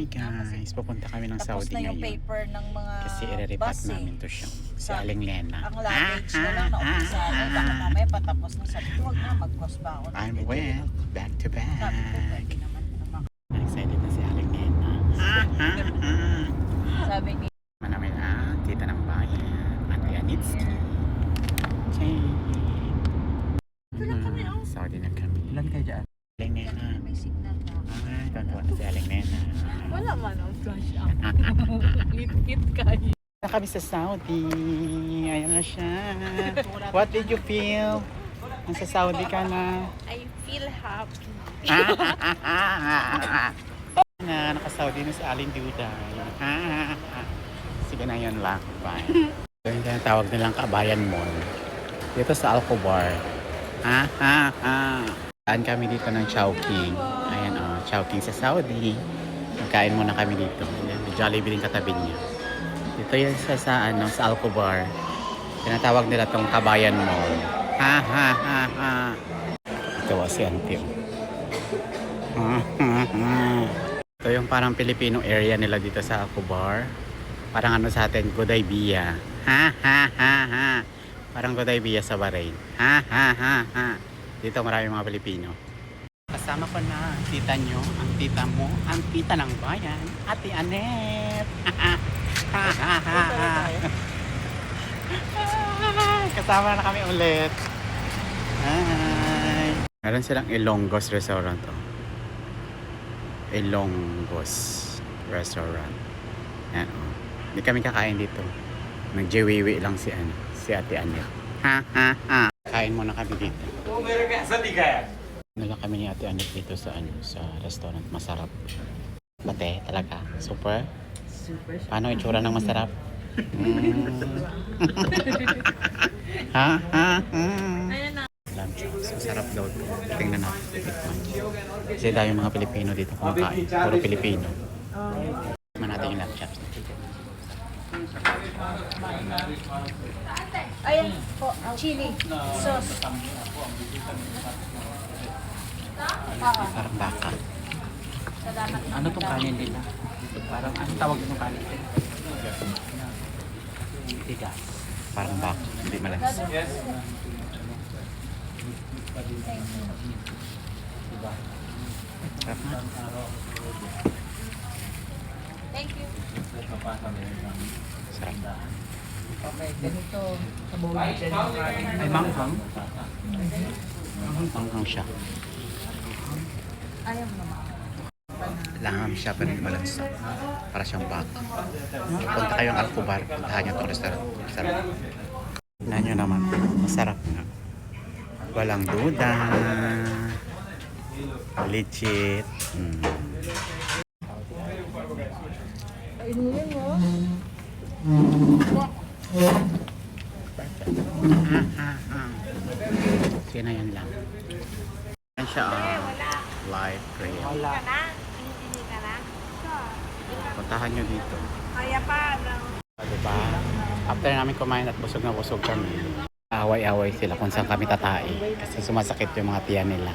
Hi guys, pupunta kami ng Tapos Saudi na yung ngayon. paper ng mga Kasi i-repat bus namin to siya. Si Sabi, Aling Lena. Ang luggage na lang na-umpisa na. Baka mamaya patapos na. Sabi ko, huwag na, mag-cross pa ako. I'm wet, back to back. Sabi ko, pwede naman. Excited na si Aling Lena. Sabi ni Manamin tita ng bayan. Ate Anitski. Okay. ito lang kami, oh. Saudi na kami. Ilan kayo dyan? Aling Lena. May signal na. Tontuwa na si Aling Lena. Wala man ang flash up. Ngit-ngit kayo. Na kami sa Saudi. Ayan na siya. What did you feel? Nasa Saudi ka na. I feel happy. Na naka-Saudi na si Aling Duda. Sige na yun lang. Bye. Yung tawag nilang Kabayan Mall. Dito sa Alcobar. Saan kami dito ng Chowking. Ayan o, Chowking sa Saudi. Magkain muna kami dito. May Jollibee din katabi niya. Dito yan sa Alcobar. Tinatawag nila tong Kabayan Mall. Ito si Auntie. Ito yung parang Filipino area nila dito sa Alcobar. Parang ano sa atin, Gudaybiya. Parang Gudaybiya sa Bahrain. Dito marami mga Pilipino. Kasama ko na ang tita nyo, ang tita mo, ang tita ng bayan, Ate Anet. Kasama na kami ulit. Hi. Meron silang Ilonggos Restaurant. Oh. Ilonggos Restaurant. Yan, oh. Hindi kami kakain dito. Nagjiwiwi lang si Ate Anet. Kain muna kami dito. Nala kami ni Ate Anet dito sa restaurant. Masarap. Bate, talaga. Super. Paano itsura ng masarap? Lamb chops. Masarap daw ito. Tingnan natin. Titikman. Kasi dahil yung mga Pilipino dito kumakain. Puro Pilipino. Tikman natin yung lamb chops. Ayan po, chili sauce. Parang baka. Ano tong kanin nila? Parang ano tawag itong kanin? Tigas. Parang baka. Hindi malas. Sarap na. Thank you. Sarap. Okay, ganito. Sa bowl natin yung kanin. Ay, manghang. Manghang siya. Ayaw naman. Langham siya pero hindi malansa. Para siyang baka. Punta kayong Alcobar. Puntahan niyo itong restaurant. Sarap. Tignan niyo naman. Masarap na. Walang duda. Legit. Inunin mo. Sino yan lang? Yan siya live prayer. Wala. Puntahan nyo dito. Kaya pa. Diba? After namin kumain at busog na busog kami, away-away sila kung saan kami tatai. Kasi sumasakit yung mga tiyan nila.